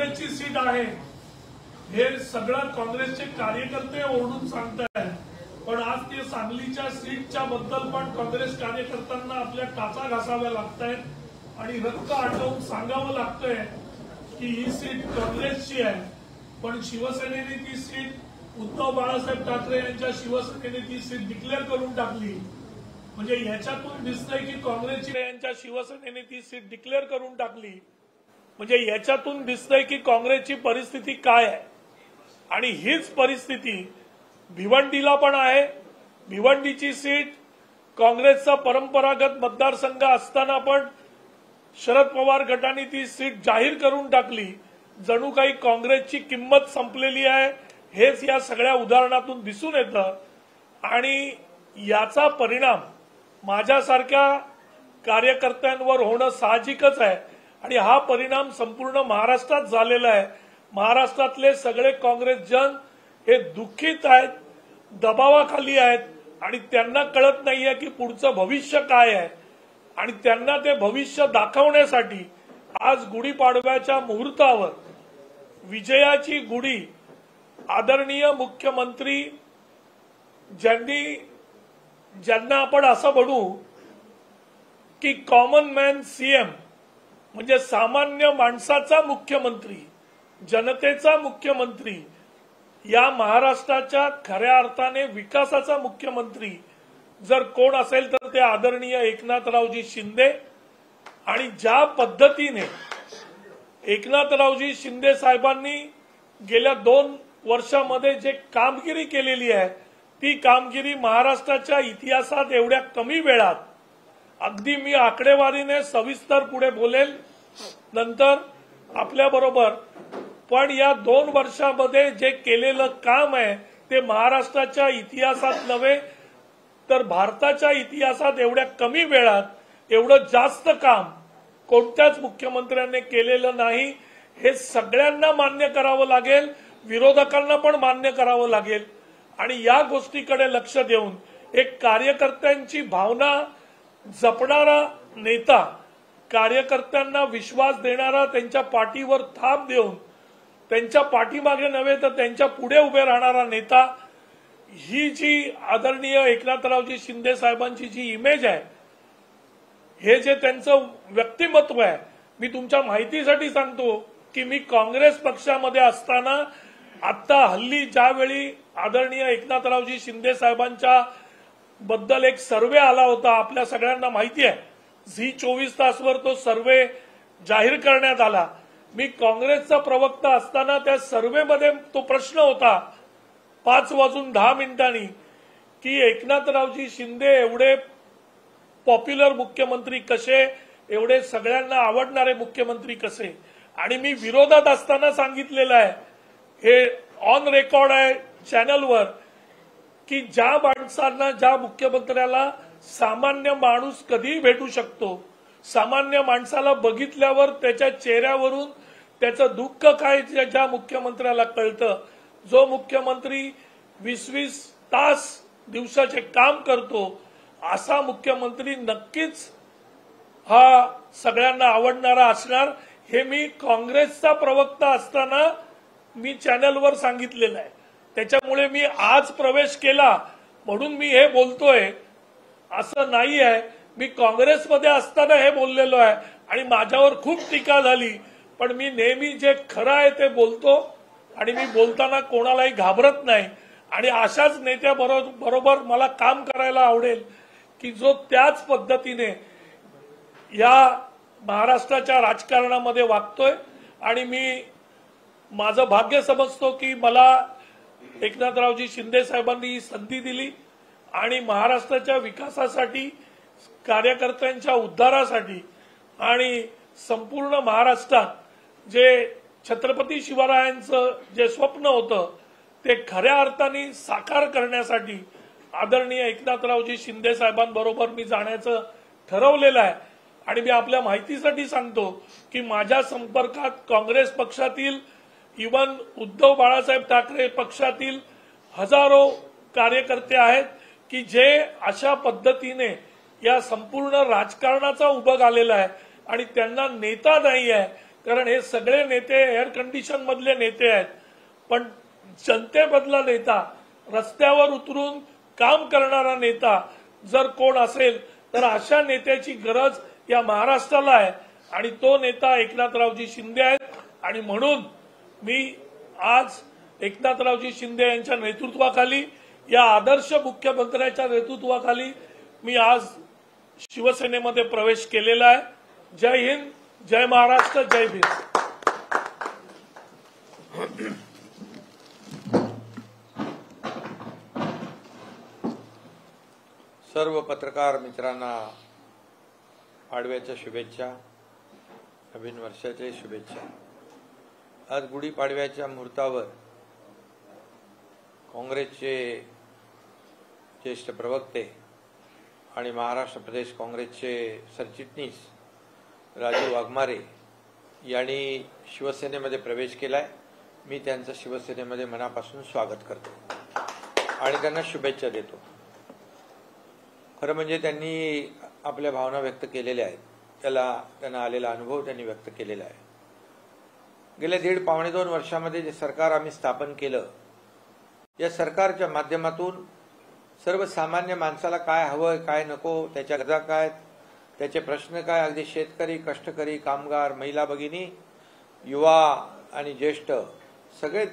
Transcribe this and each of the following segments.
काँग्रेसची सीट आहे हे सगळं काँग्रेसचे कार्यकर्ते ओरडून सांगतायत, पण आज ते सांगलीच्या सीटच्या बद्दल पण काँग्रेस कार्यकर्त्यांना आपल्या टाचा घासाव्या लागतायत आणि रक्त आटवून सांगावं लागतंय की ही सीट काँग्रेसची आहे, पण शिवसेनेने ती सीट उद्धव बाळासाहेब ठाकरे यांच्या शिवसेनेने ती सीट डिक्लेअर करून टाकली। म्हणजे याच्यातून दिसतंय की काँग्रेसची यांच्या शिवसेनेने ती सीट डिक्लेअर करून टाकली। म्हणजे याच्यातून दिसतंय की काँग्रेसची परिस्थिती काय आहे आणि हीच परिस्थिती भिवंडीला पण आहे। भिवंडीची सीट काँग्रेसचा परंपरागत मतदारसंघ असताना पण शरद पवार गटाने ती सीट जाहीर करून टाकली। जणू काही काँग्रेसची किंमत संपलेली आहे हेच या सगळ्या उदाहरणातून दिसून येतं आणि याचा परिणाम माझ्यासारख्या कार्यकर्त्यांवर होणं साहजिकच आहे आणि हा परिणाम संपूर्ण महाराष्ट्रात झालेला आहे। महाराष्ट्रातले सगळे काँग्रेसजन हे दुःखित आहेत, दबावाखाली आहेत आणि त्यांना कळत नाहीये की पुढचं भविष्य काय आहे आणि त्यांना ते भविष्य दाखवण्यासाठी आज गुढीपाडव्याच्या मुहूर्तावर विजयाची गुढी आदरणीय मुख्यमंत्री ज्यांना आपण असं म्हणू की कॉमन मॅन सीएम म्हणजे सामान्य माणसाचा मुख्यमंत्री, जनतेचा मुख्यमंत्री, या महाराष्ट्राच्या खऱ्या अर्थाने विकासाचा मुख्यमंत्री जर कोण असेल तर ते आदरणीय एकनाथरावजी शिंदे। आणि ज्या पद्धतीने एकनाथरावजी शिंदे साहेबांनी गेल्या 2 वर्षामध्ये जे कामगिरी केलेली आहे ती कामगिरी महाराष्ट्राच्या इतिहासात एवढ्या कमी वेळात, अगदी मी आकडेवारीने सविस्तर पुढे बोलेल नंतर आपल्याबरोबर, पण या 2 वर्षामध्ये जे केलेलं काम आहे ते महाराष्ट्राच्या इतिहासात नव्हे तर भारताच्या इतिहासात एवढ्या कमी वेळात एवढं जास्त काम कोणत्याच मुख्यमंत्र्यांनी केलेलं नाही। हे सगळ्यांना मान्य करावं लागेल, विरोधकांना पण मान्य करावं लागेल आणि या गोष्टीकडे लक्ष देऊन एक कार्यकर्त्यांची भावना जपणारा नेता, कार्यकर्त्यांना विश्वास देणारा, त्यांच्या पाठीवर थाप देऊन त्यांच्या पाठीमागे नव्हे तर त्यांच्या पुढे उभे राहणारा नेता, ही जी आदरणीय एकनाथरावजी शिंदे साहेबांची जी इमेज आहे, हे जे त्यांचं व्यक्तिमत्व आहे, मी तुमच्या माहितीसाठी सांगतो की मी काँग्रेस पक्षामध्ये असताना आता हल्ली ज्यावेळी आदरणीय एकनाथरावजी शिंदे साहेबांच्या बद्दल एक सर्वे आला होता, आपल्या सगळ्यांना माहिती आहे, झी 24 तासवर तो सर्वे जाहीर करण्यात आला। मी काँग्रेसचा प्रवक्ता असताना त्या सर्वेमध्ये तो प्रश्न होता 5:10 की एकनाथरावजी शिंदे एवढे पॉप्युलर मुख्यमंत्री कसे, एवढे सगळ्यांना आवडणारे मुख्यमंत्री कसे, आणि मी विरोधात असताना सांगितलेलं आहे, हे ऑन रेकॉर्ड आहे चॅनलवर, की ज्या माणसांना, ज्या मुख्यमंत्र्याला सामान्य माणूस कधीही भेटू शकतो, सामान्य माणसाला बघितल्यावर त्याच्या चेहऱ्यावरून त्याचं दुःख काय ज्या मुख्यमंत्र्याला कळतं, जो मुख्यमंत्री 20-20 तास दिवसाचे काम करतो, असा मुख्यमंत्री नक्कीच हा सगळ्यांना आवडणारा असणार, हे मी काँग्रेसचा प्रवक्ता असताना मी चॅनलवर सांगितलेलं आहे। त्याच्यामुळे मी आज प्रवेश केला म्हणून मी हे बोलतोय असं नाही आहे, मी काँग्रेसमध्ये असताना हे बोललेलो आहे आणि माझ्यावर खूप टीका झाली, पण मी नेहमी जे खरं आहे ते बोलतो आणि मी बोलताना कोणालाही घाबरत नाही आणि अशाच नेत्याबरोबर मला काम करायला आवडेल की जो त्याच पद्धतीने या महाराष्ट्राच्या राजकारणामध्ये वागतोय। आणि मी माझं भाग्य समजतो की मला एकनाथरावजी शिंदे साहेबांनी ही संधी दिली आणि महाराष्ट्राच्या विकासासाठी, कार्यकर्त्यांच्या उद्धारासाठी आणि संपूर्ण महाराष्ट्रात जे छत्रपती शिवरायांचं जे स्वप्न होतं ते खऱ्या अर्थाने साकार करण्यासाठी आदरणीय एकनाथरावजी शिंदे साहेबांबरोबर मी जाण्याचं ठरवलेलं आहे। आणि मी आपल्या माहितीसाठी सांगतो की माझ्या संपर्कात काँग्रेस पक्षातील, इव्हन उद्धव बाळासाहेब ठाकरे पक्षातील हजारो कार्यकर्ते आहेत की जे अशा पद्धतीने या संपूर्ण राजकारणाचा उभं आलेला आहे आणि त्यांना नेता नाही आहे, कारण हे सगळे नेते एअर कंडिशन मधले नेते आहेत, पण जनतेमधला नेता, रस्त्यावर उतरून काम करणारा नेता जर कोण असेल तर अशा नेत्याची गरज या महाराष्ट्राला आहे आणि तो नेता एकनाथरावजी शिंदे आहेत. आणि म्हणून मी आज एकनाथरावजी शिंदे यांच्या नेतृत्वाखाली, या आदर्श मुख्यमंत्र्यांच्या नेतृत्वाखाली मी आज शिवसेनेमध्ये प्रवेश केलेला आहे. जय हिंद, जय महाराष्ट्र, जय भीम. सर्व पत्रकार मित्रांना पाडव्याच्या शुभेच्छा, नवीन वर्षाच्या शुभेच्छा. आज गुढीपाडव्याच्या मुहूर्तावर काँग्रेसचे ज्येष्ठ प्रवक्ते आणि महाराष्ट्र प्रदेश काँग्रेसचे सरचिटणीस राजू वाघमारे यांनी शिवसेनेमध्ये प्रवेश केलाय. मी त्यांचं शिवसेनेमध्ये मनापासून स्वागत करतो आणि त्यांना शुभेच्छा देतो. खरं म्हणजे त्यांनी आपल्या भावना व्यक्त केलेल्या आहेत, त्यांना आलेला अनुभव त्यांनी व्यक्त केलेला आहे. गेल्या 1.5-2 वर्षामध्ये जे सरकार आम्ही स्थापन केलं, या सरकारच्या माध्यमातून सर्वसामान्य माणसाला काय हवंय, काय नको, त्याच्या गरजा काय, त्याचे प्रश्न काय, अगदी शेतकरी, कष्टकरी, कामगार, महिला भगिनी, युवा आणि ज्येष्ठ, सगळे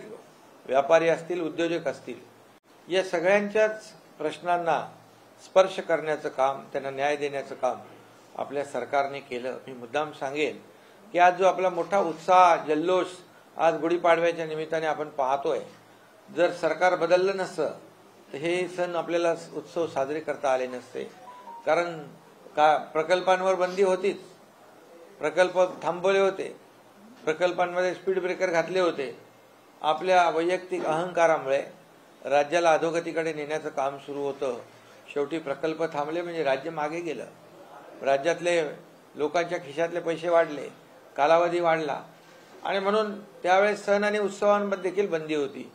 व्यापारी असतील, उद्योजक असतील, या सगळ्यांच्याच प्रश्नांना स्पर्श करण्याचं काम, त्यांना न्याय देण्याचं काम आपल्या सरकारने केलं. मी मुद्दाम सांगेन की आज जो आपला मोठा उत्साह, जल्लोष आज गुढीपाडव्याच्या निमित्ताने आपण पाहतोय, जर सरकार बदललं नसतं तर हे सण आपल्याला उत्सव साजरे करता आले नसते. कारण प्रकल्पांवर बंदी होतीच, प्रकल्प थांबवले होते, प्रकल्पांमध्ये स्पीड ब्रेकर घातले होते. आपल्या वैयक्तिक अहंकारामुळे राज्याला अधोगतीकडे नेण्याचं काम सुरू होतं. शेवटी प्रकल्प थांबले म्हणजे राज्य मागे गेलं. राज्यातले लोकांच्या खिशातले पैसे वाढले, कालावधी वाढला आणि म्हणून त्यावेळेस सण आणि उत्सवांमध्ये देखील बंदी होती.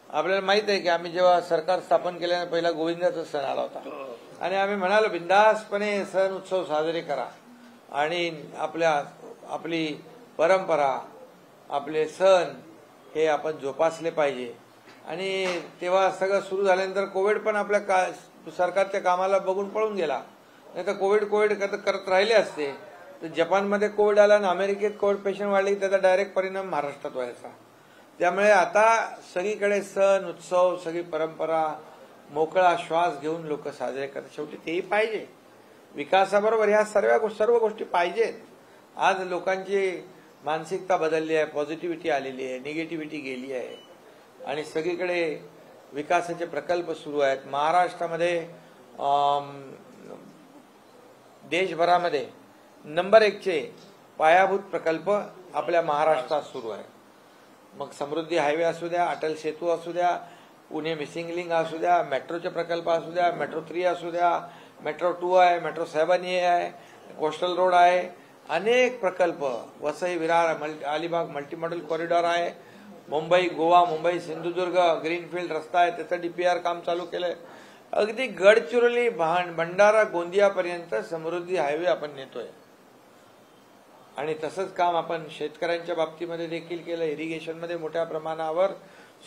आपल्याला माहित आहे की आम्ही जेव्हा सरकार स्थापन केल्याने पहिला गोविंदाचा सण आला होता आणि आम्ही म्हणालो बिंदासपणे सण उत्सव साजरे करा आणि आपली परंपरा, आपले सण हे आपण जोपासले पाहिजे. आणि तेव्हा सगळं सुरू झाल्यानंतर कोविड पण आपल्या सरकारच्या कामाला बघून पळून गेला. नाही तर कोविड करत राहिले असते तर जपानमध्ये कोविड आला आणि अमेरिकेत कोविड पेशंट वाढले की त्याचा डायरेक्ट परिणाम महाराष्ट्रात व्हायचा. त्यामुळे आता सगळीकडे सण उत्सव, सगळी परंपरा, मोकळा श्वास घेऊन लोक साजरे करतात. शेवटी तेही पाहिजे, विकासाबरोबर ह्या सर्व गोष्टी पाहिजेत. आज लोकांची मानसिकता बदलली आहे, पॉझिटिव्हिटी आलेली आहे, निगेटिव्हिटी गेली आहे आणि सगळीकडे विकासाचे प्रकल्प सुरू आहेत. महाराष्ट्रामध्ये देशभरामध्ये नंबर 1चे पायाभूत प्रकल्प आपल्या महाराष्ट्रात सुरू आहे. मग समृद्धी हायवे असू द्या, अटल सेतू असू द्या, पुणे मिसिंग लिंक असू द्या, मेट्रोचे प्रकल्प असू द्या, मेट्रो 3 असू द्या, मेट्रो 2 आहे, मेट्रो 7A आहे, कोस्टल रोड आहे, अनेक प्रकल्प, वसई विरार अलिबाग मल्टीमॉडल कॉरिडॉर आहे, मुंबई गोवा, मुंबई सिंधुदुर्ग ग्रीनफील्ड रस्ता आहे, त्याचं DPR काम चालू केलंय. अगदी गडचिरोली भंडारा गोंदियापर्यंत समृद्धी हायवे आपण नेतोय. आणि तसंच काम आपण शेतकऱ्यांच्या बाबतीमध्ये देखील केलं. इरिगेशनमध्ये मोठ्या प्रमाणावर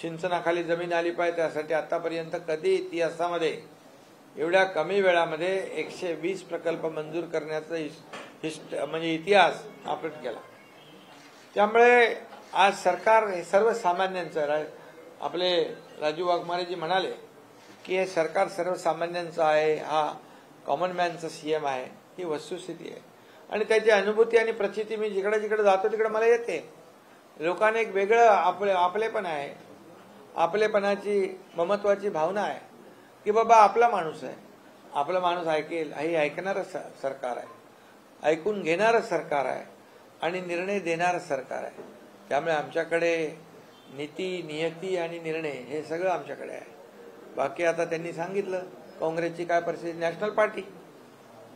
सिंचनाखाली जमीन आली पाहिजे, त्यासाठी आतापर्यंत कधी इतिहासामध्ये एवढ्या कमी वेळामध्ये 120 प्रकल्प मंजूर करण्याचा म्हणजे इतिहास आपण केला. त्यामुळे आज सरकार हे सर्वसामान्यांचं, आपले राजू वाघमारेजी म्हणाले की हे सरकार सर्वसामान्यांचं आहे, हा कॉमन मॅनचा CM आहे, ही वस्तुस्थिती आहे. आणि त्याची अनुभूती आणि प्रचिती मी जिकडे जिकडे जातो तिकडे मला येते. लोकांना एक वेगळं आपलेपण आहे, आपलेपणाची ममत्वाची भावना आहे की बाबा आपला माणूस आहे, आपला माणूस ऐकेल, हे ऐकणारं सरकार आहे, ऐकून घेणारं सरकार आहे आणि निर्णय देणारं सरकार आहे. त्यामुळे आमच्याकडे नीती, नियती आणि निर्णय हे सगळं आमच्याकडे आहे. बाकी आता त्यांनी सांगितलं काँग्रेसची काय परिस्थिती. नॅशनल पार्टी,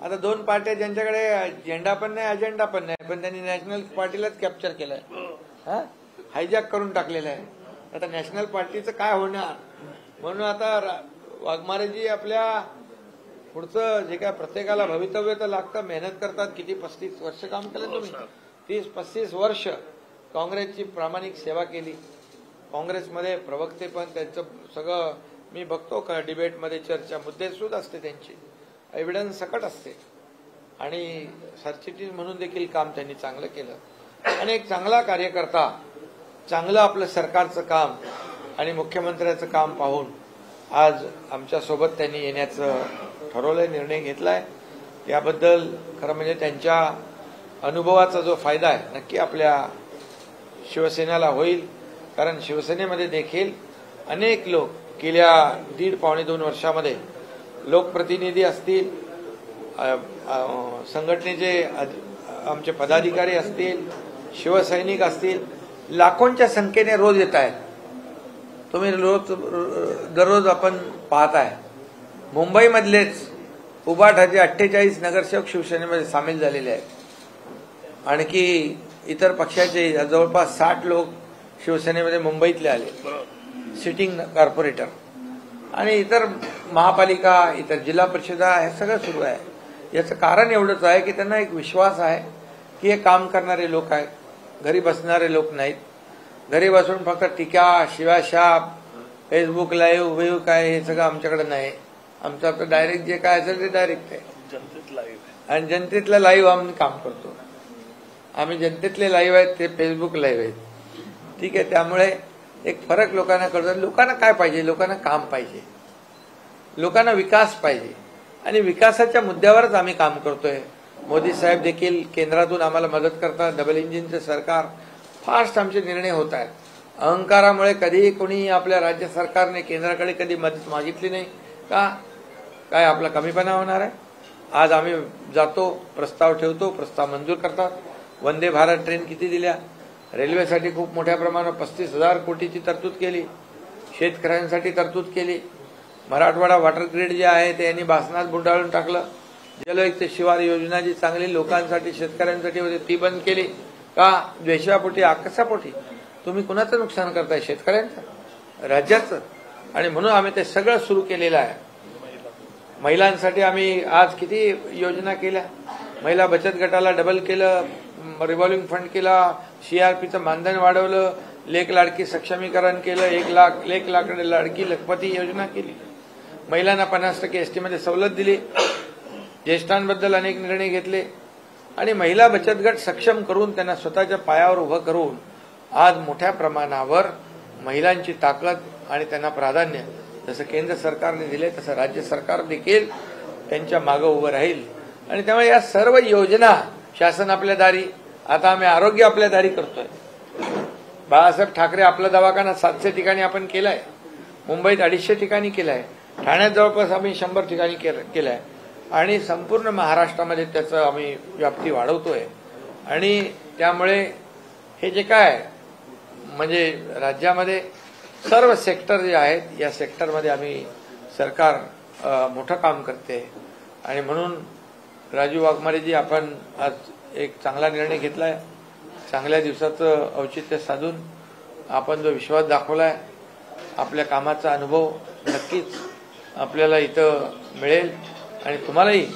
आता 2 पार्ट्या ज्यांच्याकडे झेंडा पण नाही, अजेंडा पण नाही, पण त्यांनी नॅशनल पार्टीलाच कॅप्चर केलंय, हायजॅक करून टाकलेलं आहे. आता नॅशनल पार्टीचं काय होणार. म्हणून आता वाघमारेजी आपल्या पुढचं जे काय प्रत्येकाला भवितव्य तर लागतं, मेहनत करतात. किती 35 वर्ष काम केलं तुम्ही, 30-35 वर्ष काँग्रेसची प्रामाणिक सेवा केली. काँग्रेसमध्ये प्रवक्ते पण त्यांचं सगळं मी बघतो का डिबेटमध्ये चर्चा मुद्देसूद असते, त्यांची एव्हिडन्स सकट असते आणि सरचिटणीस म्हणून देखील काम त्यांनी चांगलं केलं आणि एक चांगला कार्यकर्ता, चांगलं आपलं सरकारचं काम आणि मुख्यमंत्र्याचं काम पाहून आज आमच्यासोबत त्यांनी येण्याचं ठरवलंय, निर्णय घेतलाय. याबद्दल खरं म्हणजे त्यांच्या अनुभवाचा जो फायदा आहे नक्की आपल्या शिवसेनेला होईल. कारण शिवसेनेमध्ये देखील अनेक लोक गेल्या 1.5-2 वर्षामध्ये लोकप्रतिनिधी असतील, संघटनेचे आमचे पदाधिकारी असतील, शिवसैनिक असतील, लाखोंच्या संख्येने रोज येत आहेत. तुम्ही दररोज आपण पाहताय. मुंबईमधलेच उबाठाचे 48 नगरसेवक शिवसेनेमध्ये सामील झालेले आहेत. आणखी इतर पक्षाचे जवळपास 60 लोक शिवसेनेमध्ये मुंबईतले आले, सिटिंग कॉर्पोरेटर आणि इतर महापालिका, इतर जिल्हा परिषदा, हे सगळं सुरू आहे. याचं कारण एवढंच आहे की त्यांना एक विश्वास आहे की हे काम करणारे लोक आहेत, घरी बसणारे लोक नाहीत. घरी बसून फक्त टीका, शिवाशाप, फेसबुक लाईव्ह काय हे सगळं आमच्याकडे नाही. आमचं आपलं डायरेक्ट जे काय असेल ते डायरेक्ट आहे, जनतेत लाईव्ह आणि जनतेतलं लाईव्ह आम्ही काम करतो. आम्ही जनतेतले लाईव्ह आहेत, ते फेसबुक लाईव्ह आहेत. ठीक आहे. त्यामुळे एक फरक लोकांना कळतो. लोकांना काय पाहिजे? लोकांना काम पाहिजे, लोकांना विकास पाहिजे आणि विकासाच्या मुद्द्यावरच आम्ही काम करतोय. मोदी साहेब देखील केंद्रातून आम्हाला मदत करतात. डबल इंजिनचं सरकार, फास्ट आमचे निर्णय होत आहेत. अहंकारामुळे कधीही कोणी आपल्या राज्य सरकारने केंद्राकडे कधी मदत मागितली नाही का? काय आपला कमीपणा होणार आहे? आज आम्ही जातो, प्रस्ताव ठेवतो, प्रस्ताव मंजूर करतात. वंदे भारत ट्रेन किती दिल्या? रेल्वेसाठी खूप मोठ्या प्रमाणात 35,000 कोटीची तरतूद केली. शेतकऱ्यांसाठी तरतूद केली. मराठवाडा वॉटर ग्रीड जे आहे ते यांनी भासणात बुंडाळून टाकलं. जलयुक्त शिवार योजना जी चांगली लोकांसाठी, शेतकऱ्यांसाठी होती ती बंद केली का? द्वेषापोटी, आकसापोटी. तुम्ही कुणाचं नुकसान करताय? शेतकऱ्यांचं, राज्याचं. आणि म्हणून आम्ही ते सगळं सुरू केलेलं आहे. महिलांसाठी आम्ही आज किती योजना केल्या. महिला बचत गटाला डबल केलं, रिव्हॉल्विंग फंड केला, सीआरपीचं मानधन वाढवलं, लेक लाडकी सक्षमीकरण केलं, 1 लाख लाडकी लखपती योजना केली, महिलांना 50% एसटीमध्ये सवलत दिली, ज्येष्ठांबद्दल अनेक निर्णय घेतले आणि महिला बचत गट सक्षम करून त्यांना स्वतःच्या पायावर उभं करून आज मोठ्या प्रमाणावर महिलांची ताकद आणि त्यांना प्राधान्य जसं केंद्र सरकारने दिले तसं राज्य सरकार देखील त्यांच्या मागे उभं राहील. आणि त्यामुळे या सर्व योजना शासन आपल्या दारी, आता आम्ही आरोग्य आपल्या दारी करतोय. बाळासाहेब ठाकरे आपला दवाखाना 700 ठिकाणी आपण केलाय, मुंबईत 250 ठिकाणी केलाय, ठाण्यात जवळपास आम्ही 100 ठिकाणी केलाय आणि संपूर्ण महाराष्ट्रामध्ये त्याचं आम्ही व्याप्ती वाढवतोय. आणि त्यामुळे हे जे काय म्हणजे राज्यामध्ये सर्व सेक्टर जे आहेत या सेक्टरमध्ये आम्ही सरकार मोठं काम करते. आणि म्हणून राजू वाघमारेजी, आपण आज एक चांगला निर्णय घेतलाय. चांगल्या दिवसाचं औचित्य साधून आपण जो विश्वास दाखवलाय, आपल्या कामाचा अनुभव नक्कीच आपल्याला इथं मिळेल आणि तुम्हालाही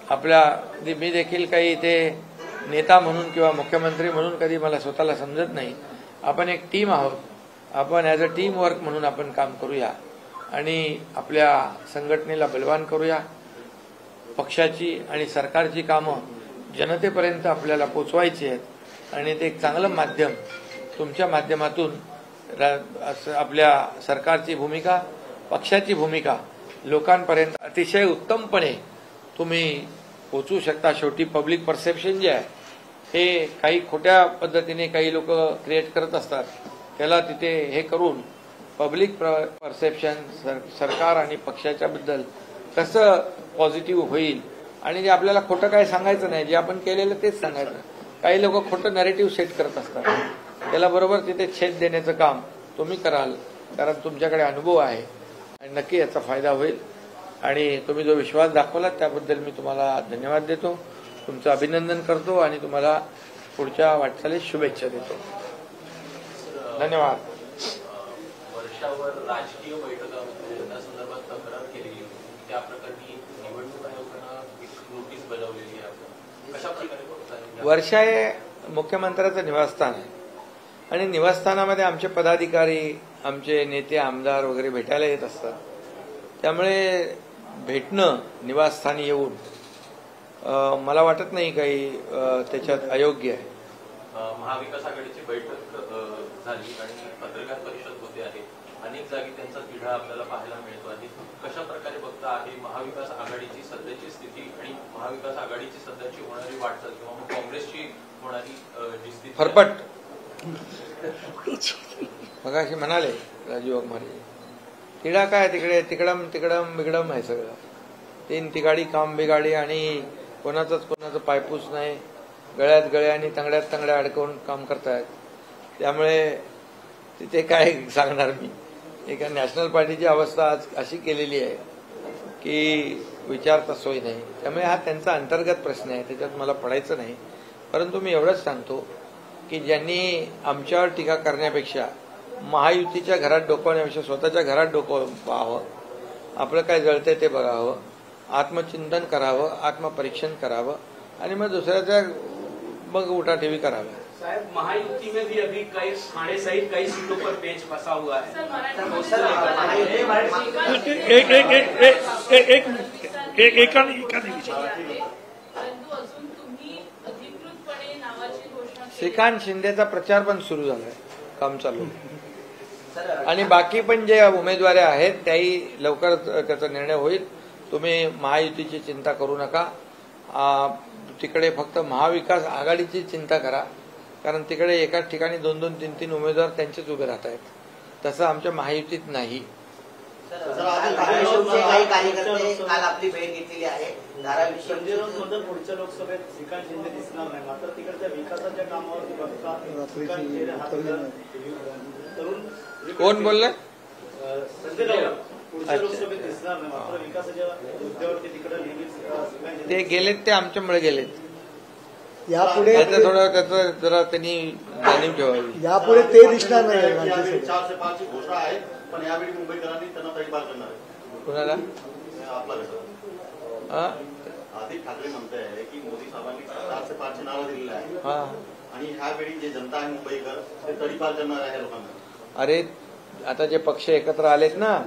आपल्या, मी देखील काही इथे नेता म्हणून किंवा मुख्यमंत्री म्हणून कधी मला स्वतःला समजत नाही. आपण एक टीम आहोत. आपण ॲज अ टीम वर्क म्हणून आपण काम करूया आणि आपल्या संघटनेला बलवान करूया. पक्षाची आणि सरकारची कामं जनतेपर्यंत आपल्याला पोचवायची आहेत आणि ते एक चांगलं माध्यम, तुमच्या माध्यमातून आपल्या सरकारची भूमिका, पक्षाची भूमिका लोकांपर्यंत अतिशय उत्तमपणे तुम्ही पोचवू शकता. शेवटी पब्लिक परसेप्शन जे आहे हे काही खोट्या पद्धतीने काही लोक क्रिएट करत असतात, त्याला तिथे हे करून पब्लिक परसेप्शन सरकार आणि पक्षाच्या बद्दल कसं पॉझिटिव्ह होईल. आणि जे आपल्याला खोटं काय सांगायचं नाही, जे आपण केलेलं तेच सांगायचं. काही लोक खोटं नॅरेटिव्ह सेट करत असतात, त्याला बरोबर तिथे छेद देण्याचं काम तुम्ही कराल, कारण तुमच्याकडे अनुभव आहे आणि नक्की याचा फायदा होईल. आणि तुम्ही जो विश्वास दाखवला त्याबद्दल मी तुम्हाला धन्यवाद देतो, तुमचं अभिनंदन करतो आणि तुम्हाला पुढच्या वाटचालीस शुभेच्छा देतो. धन्यवाद. वर्षावर राजकीय बैठकामध्ये त्या संदर्भात तक्रार केलेली, त्या प्रकरणी निवडणूक आयोगानं एक नोटीस बजावलेली आहे. कशा प्रकारे वर्षा हे मुख्यमंत्र्याचं निवासस्थान आहे आणि निवासस्थानामध्ये आमचे पदाधिकारी, आमचे नेते, आमदार वगैरे भेटायला येत असतात. त्यामुळे भेटणं निवासस्थानी येऊन मला वाटत नाही काही त्याच्यात अयोग्य आहे. महाविकास आघाडीची बैठक झाली आणि पत्रकार परिषद होते आहे. अनेक जागी त्यांचा तिढा आपल्याला पाहायला मिळतो आहे. कशा प्रकारे बघता आहे महाविकास आघाडीची सध्याची स्थिती आणि महाविकास आघाडीची सध्याची होणारी वाटचाल किंवा मग काँग्रेसची होणारी जी स्थिती? फरफट मगाशी म्हणाले राजीव वाघमारे, तिढा काय तिकडे तिकडम तिकडम बिगडम आहे सगळं. तीन तिगाडी काम बिगाडी आणि कोणाचं पायपूस नाही. गळ्यात गळ्या आणि तंगड्यात तंगड्या अडकवून काम करतायत. त्यामुळे तिथे काय सांगणार मी. एका नॅशनल पार्टीची अवस्था आज अशी केलेली आहे की विचारता सोय नाही. त्यामुळे हा त्यांचा अंतर्गत प्रश्न आहे, त्याच्यात मला पडायचं नाही. परंतु मी एवढंच सांगतो की ज्यांनी आमच्यावर टीका करण्यापेक्षा महायुतीच्या घरात डोकवण्यापेक्षा स्वतःच्या घरात डोकं पाहावं, आपलं काय जळतंय ते बघावं, आत्मचिंतन करावं, आत्मपरीक्षण करावं आणि मग दुसऱ्याच्या मग उठाठेवी कराव्या. साहब, महायुति में भी अभी कई थाने सहित कई सीटों पर पेच फंसा हुआ है. श्रीकांत शिंदेचा प्रचार पण सुरू झालाय, काम चालू आहे. आणि बाकी पण जे उमेदवार आहेत त्याही लवकर त्याचा निर्णय होईल. तुम्ही महायुतीची चिंता करू नका. तिकडे फक्त महाविकास आघाडीची चिंता करा, कारण तिकडे एकाच ठिकाणी 2-2, 3-3 उमेदवार त्यांचेच उभे राहत आहेत. तसं आमच्या महायुतीत नाही. काही कार्यकर्ते काल आपली भेट घेतलेली आहे. संजय राऊत पुढच्या लोकसभेत श्रीकांत शिंदे दिसणार नाही, मात्र तिकडच्या विकासाच्या कामावरती बघता कोण बोलले? संजय राऊत पुढच्या लोकसभेत दिसणार नाही, मात्र विकासाच्या मुद्द्यावरती तिकडे नेहमीच ते गेलेत, ते आमच्यामुळे गेलेत. यापुढे थोडं त्याचं जरा त्यांनी जाणीव ठेवावी. यापुढे ते दिसणार नाही. 4 से 5 ची घोषणा आहे, पण यावेळी मुंबईकरांनी त्यांना तडीपार करणार आहे. कुणाला? आपला गट आदित्य ठाकरे म्हणते आहे की मोदी साहेबांनी 4 से 5 ची नावं दिलेली आहे आणि ह्यावेळी जे जनता आहे मुंबईकर ते तडीपार करणार आहे लोकांना. अरे आता जे पक्ष एकत्र आलेत ना,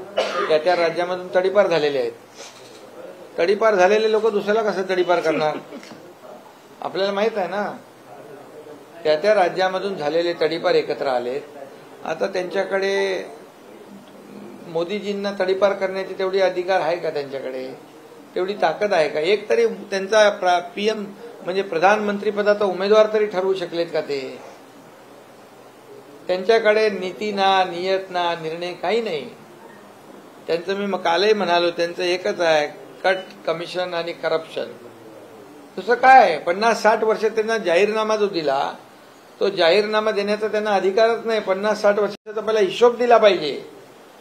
त्या राज्यामधून तडीपार झालेले आहेत. तडीपार झालेले लोक दुसऱ्याला कसं तडीपार करणार? आपल्याला माहित आहे ना. त्या राज्यामधून झालेले तडीपार एकत्र आलेत. आता त्यांच्याकडे मोदीजींना तडीपार करण्याची तेवढी अधिकार आहे का? त्यांच्याकडे तेवढी ताकद आहे का? एक तरी त्यांचा पीएम म्हणजे प्रधानमंत्री पदाचा उमेदवार तरी ठरवू शकलेत का ते? त्यांच्याकडे नीती ना, नियत ना, निर्णय काही नाही. त्यांचं मी कालही म्हणालो, त्यांचं एकच आहे, कट, कमिशन आणि करप्शन. दुसरं काय? 50-60 वर्ष त्यांना जाहीरनामा जो दिला, तो जाहीरनामा देण्याचा त्यांना अधिकारच नाही. 50-60 वर्षाचा पहिला हिशोब दिला पाहिजे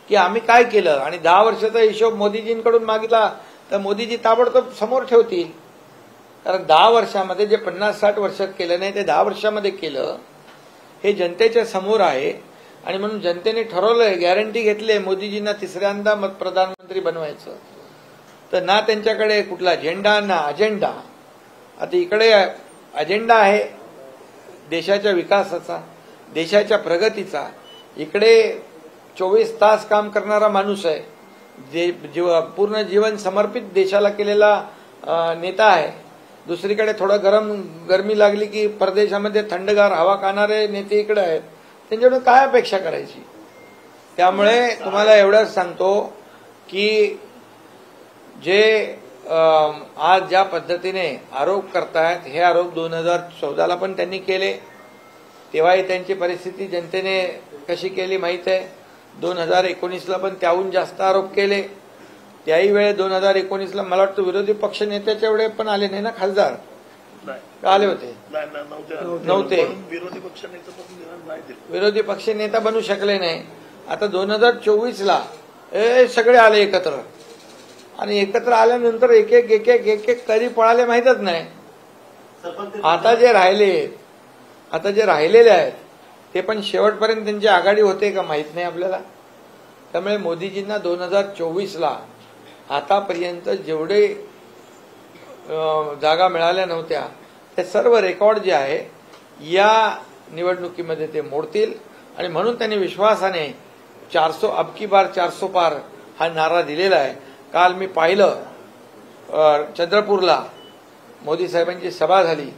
की आम्ही काय केलं. आणि 10 वर्षाचा हिशोब मोदीजींकडून मागितला तर मोदीजी ताबडतोब समोर ठेवतील. कारण 10 वर्षामध्ये जे 50-60 वर्षात केलं नाही ते 10 वर्षामध्ये केलं, हे जनतेच्या समोर आहे. आणि म्हणून जनतेने ठरवलंय, गॅरंटी घेतली मोदीजींना तिसऱ्यांदा प्रधानमंत्री बनवायचं. तर ना त्यांच्याकडे कुठला झेंडा ना अजेंडा. आता इकडे अजेंडा आहे देशाच्या विकासाचा, देशाच्या प्रगतीचा. इकडे 24 तास काम करणारा माणूस आहे, पूर्ण जीवन समर्पित देशाला केलेला नेता आहे. दुसरीकडे थोडं गरमी लागली की परदेशामध्ये थंडगार हवा खाणारे नेते इकडे आहेत. त्यांच्याकडून काय अपेक्षा करायची? त्यामुळे तुम्हाला एवढंच सांगतो की जे आज ज्या पद्धतीने आरोप करतायत, हे आरोप 2014ला पण त्यांनी केले. तेव्हाही त्यांची परिस्थिती जनतेने कशी केली माहित आहे. 2019ला पण त्याहून जास्त आरोप केले. त्याही वेळे 2019ला मला वाटतं विरोधी पक्ष नेत्याच्या एवढे पण आले नाही ना खासदार? का आले होते? नव्हते. विरोधी पक्ष नेता बनू शकले नाही. आता 2024ला सगळे आले एकत्र. आणि एकत्र आल्यानंतर एक एक कधी पळाले माहीतच नाही. आता जे राहिलेले आहेत ते पण शेवटपर्यंत त्यांची आघाडी होते का माहीत नाही आपल्याला. त्यामुळे मोदीजींना 2024ला आतापर्यंत जेवढे जागा मिळाल्या नव्हत्या ते सर्व रेकॉर्ड जे आहे या निवडणुकीमध्ये ते मोडतील आणि म्हणून त्यांनी विश्वासाने 400 अब की बार 400 पार हा नारा दिलेला आहे. काल मी पाहिलं चंद्रपूरला मोदी साहेबांची सभा झाली.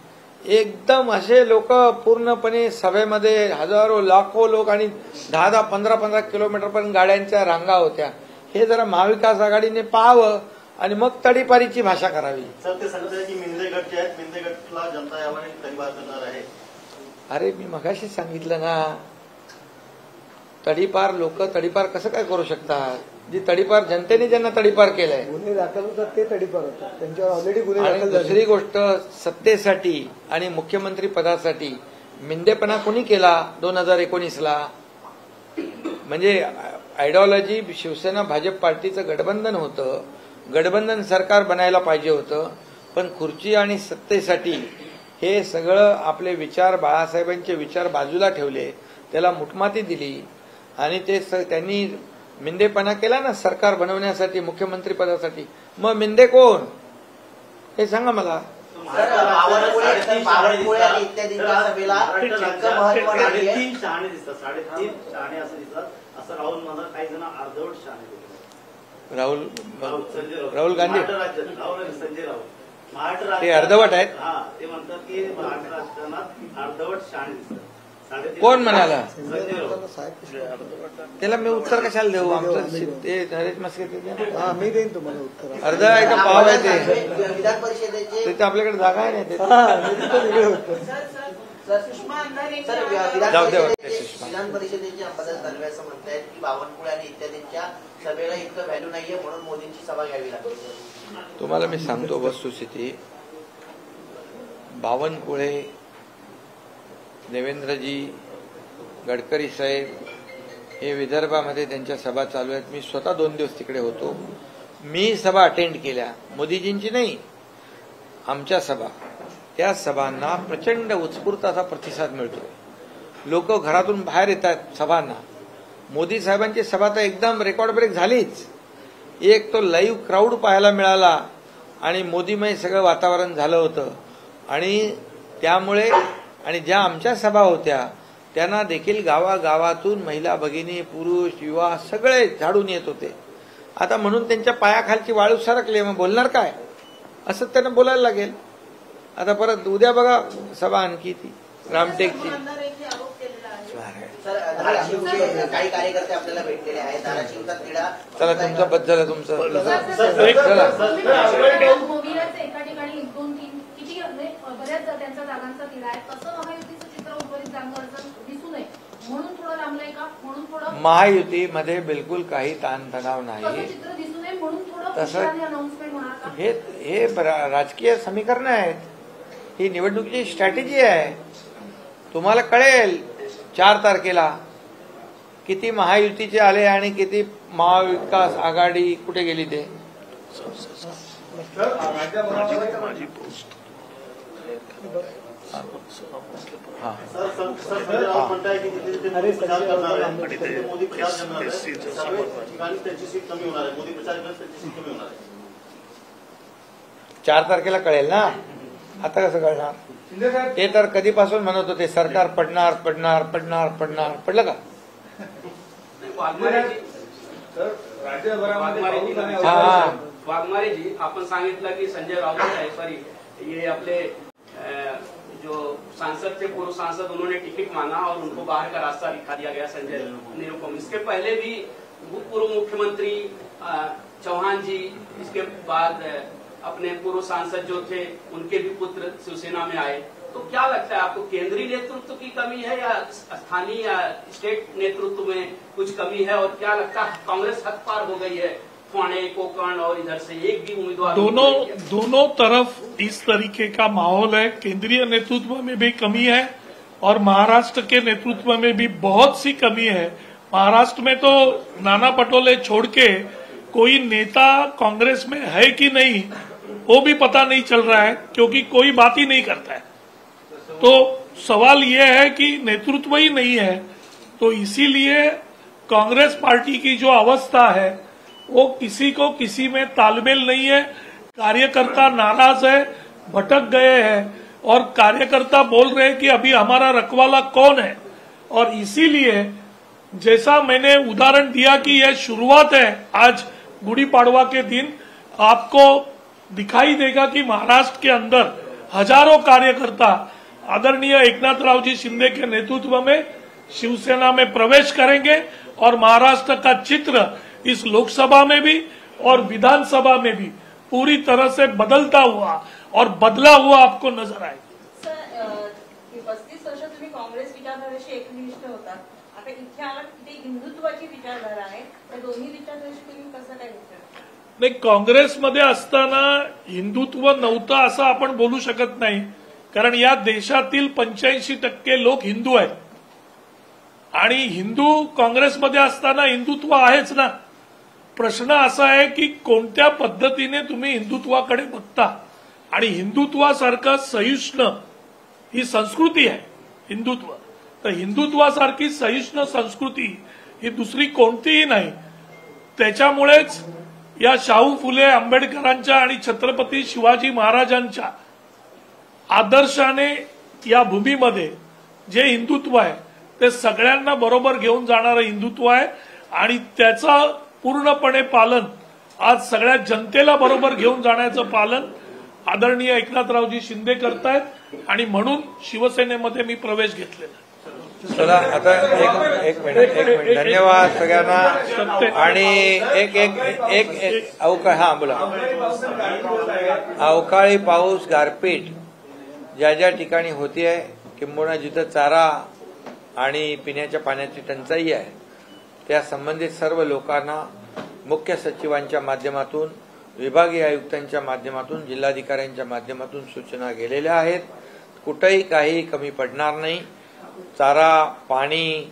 एकदम असे लोक पूर्णपणे सभेमध्ये हजारो लाखो लोक आणि 10-10, 15-15 किलोमीटरपर्यंत गाड्यांच्या रांगा होत्या. हे जरा महाविकास आघाडीने पाहावं आणि मग तडीपारीची भाषा करावी. सर ते सांगत आहे की मिंदे गट जे आहेत मिंदे गटला जनता यावर तडीपार करणार आहे. अरे मी मगाशीच सांगितलं ना, तडीपार लोक तडीपार कसं काय करू शकतात? जी तडीपार जनतेने ज्यांना तडीपार केलंय, गुन्हे दाखल होतात ते तडीपार होतात. त्यांच्यावर ऑलरेडी गुन्हे आणि दाखल झाले. दुसरी गोष्ट सत्तेसाठी आणि मुख्यमंत्री पदासाठी मिंदेपणा कोणी केला 2019ला? म्हणजे आयडिओलॉजी शिवसेना भाजप पार्टीचं गठबंधन होतं. गठबंधन सरकार बनायला पाहिजे होतं, पण खुर्ची आणि सत्तेसाठी हे सगळं आपले विचार, बाळासाहेबांचे विचार बाजूला ठेवले, त्याला मुठमाती दिली आणि ते त्यांनी मिंदेपणा केला ना सरकार बनवण्यासाठी, मुख्यमंत्री पदासाठी. मग मिंदे कोण हे सांगा मला. बावनकुळे आणि इत्यादींच्या सभेला इतकं महत्व नाहीये. 3 शहाणे दिसतात, 3.5 शहाणे असं दिसतात. असं राहुल मला काही जण अर्धवट शहाणे दिसतात. राहुल गांधी संजय राहुल महाराष्ट्र ते अर्धवट आहेत. हा, ते म्हणतात की महाराष्ट्र राजकारणात अर्धवट शहाणे दिसतात. कोण म्हणाला? संजय राहुल. त्याला मी उत्तर कशाला देऊ? आमचं ते नरेश मस्के हा, मी देईन तुम्हाला उत्तर. अर्ध आहे का पाव आहे ते? विधान परिषदेचे तिथे आपल्याकडे जागा आहे नाही. विधान परिषदेचे अंबादास दानवे असं म्हणतायत की बावनकुळे आणि इत्यादींच्या सभेला इतकं व्हॅल्यू नाहीये म्हणून मोदींची सभा घ्यावी लागते. तुम्हाला मी सांगतो वस्तुस्थिती. बावनकुळे, देवेंद्रजी, गडकरी साहेब हे विदर्भामध्ये त्यांच्या सभा चालू आहेत. मी स्वतः 2 दिवस तिकडे होतो. मी सभा अटेंड केल्या, मोदीजींची नाही, आमच्या सभा. त्या सभांना प्रचंड उत्स्फूर्त असा प्रतिसाद मिळतोय. लोक घरातून बाहेर येतात सभांना. मोदी साहेबांची सभा तर एकदम रेकॉर्ड ब्रेक झालीच. एक तो लाईव्ह क्राऊड पाहायला मिळाला आणि मोदीमय सगळं वातावरण झालं होतं. आणि त्यामुळे आणि ज्या आमच्या सभा होत्या त्यांना देखील गावागावातून महिला भगिनी, पुरुष, युवा सगळे झाडून येत होते. आता म्हणून त्यांच्या पायाखालची वाळू सरकली, मग बोलणार काय? असं त्यांना बोलायला लागेल. आता परत उद्या बघा सभा आणखी ती रामटेकची. सर, धाराशिवचे काही कार्यकर्ते आपल्याला भेटलेले आहेत. धाराशिवचा तिढा चला तुमचं बद्दल झालं तुमचं. एका ठिकाणी 1, 2, 3 किती बऱ्याच त्यांच्या जागांचा तिढा आहे. कसं महायुतीचं चित्र उर्वरित जागांचं दिसू नये म्हणून थोडं लांबलंय का? म्हणून थोडं महायुतीमध्ये बिलकुल काही ताणतणाव नाही. चित्र दिसू नये म्हणून थोडं तसं अनाउन्समेंट होणार का? हे राजकीय समीकरण आहेत. ही निवडणुकीची स्ट्रॅटेजी आहे. तुम्हाला कळेल 4 तारखेला किती महायुतीचे आले आणि किती महाविकास आघाडी कुठे गेली ते. सर संजय राऊत म्हणताय की तिथे प्रचार करणार आहे, तिथे मोदी प्रचार करणार आहे. सर्व ठिकाणी त्यांची सीट कमी होणार आहे. मोदी प्रचार करत त्यांची सीट कमी होणार आहे. 4 तारखेला कळेल ना. आता कसं कळणार? ते तर कधीपासून म्हणत होते सरकार पडणार पडणार पडणार पडणार. पडलं का? वाघमारेजी आपण सांगितलं की संजय राऊत आहे, सॉरी ये आपले जो सांसद थे, पूर्व सांसद, उन्होंने टिकट मांगा और उनको बाहर का रास्ता दिखा दिया गया संजय निरुपम. इसके पहले भी पूर्व मुख्यमंत्री चौहान जी, इसके बाद अपने पूर्व सांसद जो थे उनके भी पुत्र शिवसेना में आए. तो क्या लगता है आपको, केंद्रीय नेतृत्व की कमी है या स्थानीय या स्टेट नेतृत्व में कुछ कमी है? और क्या लगता है कांग्रेस हद पार हो गई है? पुणे, कोकण और इधर से एक भी उम्मीदवार दोनों तरफ इस तरीके का माहौल है. केंद्रीय नेतृत्व में भी कमी है और महाराष्ट्र के नेतृत्व में भी बहुत सी कमी है. महाराष्ट्र में तो नाना पटोले छोड़ के कोई नेता कांग्रेस में है कि नहीं वो भी पता नहीं चल रहा है, क्योंकि कोई बात ही नहीं करता है. तो सवाल ये है कि नेतृत्व ही नहीं है. तो इसीलिए कांग्रेस पार्टी की जो अवस्था है वो किसी को किसी में तालमेल नहीं है. कार्यकर्ता नाराज है, भटक गए हैं और कार्यकर्ता बोल रहे हैं कि अभी हमारा रखवाला कौन है। और इसीलिए जैसा मैंने उदाहरण दिया कि यह शुरुआत है, आज गुड़ी पाड़वा के दिन आपको दिखाई देगा कि महाराष्ट्र के अंदर हजारों कार्यकर्ता आदरणीय एकनाथरावजी शिंदे के नेतृत्व में शिवसेना में प्रवेश करेंगे और महाराष्ट्र का चित्र इस लोकसभा में भी और विधानसभा में भी पूरी तरह से बदलता हुआ और बदला हुआ आपको नजर आएगा। सर, 35 वर्ष तुम्ही काँग्रेस विचारधारेशी एकनिष्ठ होतात, आता इथे आलात तिथे हिंदुत्वाची विचारधारा आहे, त्या दोन्ही विचारधारेशी तुम्ही कसं काय विचार? नाही, काँग्रेसमध्ये असताना हिंदुत्व नव्हतं असं आपण बोलू शकत नाही, कारण या देशातील 85% लोक हिंदू आहेत आणि हिंदू काँग्रेसमध्ये असताना हिंदुत्व आहेच ना। प्रश्न असा आहे की कोणत्या पद्धतीने तुम्ही हिंदुत्वाकडे बघता आणि हिंदुत्वासारखं सहिष्णु ही संस्कृती आहे हिंदुत्व, तर हिंदुत्वासारखी सहिष्णु संस्कृती ही दुसरी कोणतीही नाही। त्याच्यामुळेच या शाहू फुले आंबेडकरांच्या आणि छत्रपती शिवाजी महाराजांच्या आदर्शाने या भूमीमध्ये जे हिंदुत्व आहे ते सगळ्यांना बरोबर घेऊन जाणारं हिंदुत्व आहे आणि त्याचं पूर्णपणे पालन आज सगळ्या जनतेला बरोबर घेऊन जाण्याचं पालन आदरणीय एकनाथरावजी शिंदे करतायत आणि म्हणून शिवसेनेमध्ये मी प्रवेश घेतलेला। चला आता एक मिनिट धन्यवाद सगळ्यांना। आणि एक अवकाळी, हा बोला, अवकाळी पाऊस, गारपीट ज्या ज्या ठिकाणी होतीये, किंबहुना जिथं चारा आणि पिण्याच्या पाण्याची टंचाई आहे, त्या संबंधित सर्व लोकांना मुख्य सचिवांच्या माध्यमातून, विभागीय आयुक्तांच्या माध्यमातून, जिल्हाधिकाऱ्यांच्या माध्यमातून सूचना गेलेल्या आहेत। कुठेही काही कमी पडणार नाही। चारा, पाणी,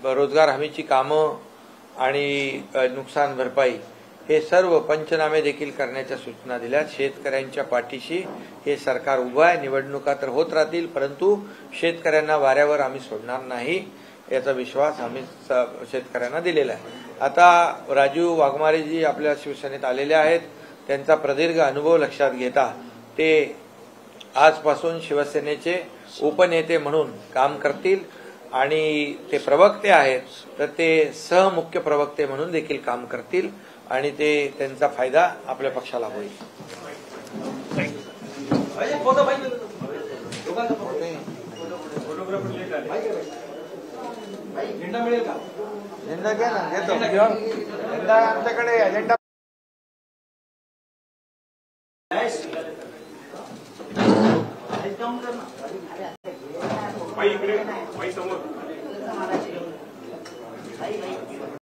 रोजगार हमीची कामं आणि नुकसान भरपाई हे सर्व पंचनामे देखील करण्याच्या सूचना दिल्या। शेतकऱ्यांच्या पाठीशी हे सरकार उभं आहे। निवडणुका तर होत राहतील, परंतु शेतकऱ्यांना वाऱ्यावर आम्ही सोडणार नाही याचा विश्वास आम्ही शेतकऱ्यांना दिलेला आहे। आता राजीव वाघमारेजी आपल्या शिवसेनेत आलेले आहेत, त्यांचा प्रदीर्घ अनुभव लक्षात घेता ते आजपासून शिवसेनेचे उपनेते म्हणून काम करतील आणि ते प्रवक्ते आहेत तर ते सहमुख्य प्रवक्ते म्हणून देखील काम करतील आणि ते त्यांचा फायदा आपल्या पक्षाला होईल। झेंडा घ्या ना, घेतो झेंडा आमच्याकडे, झेंडा इकडे समोर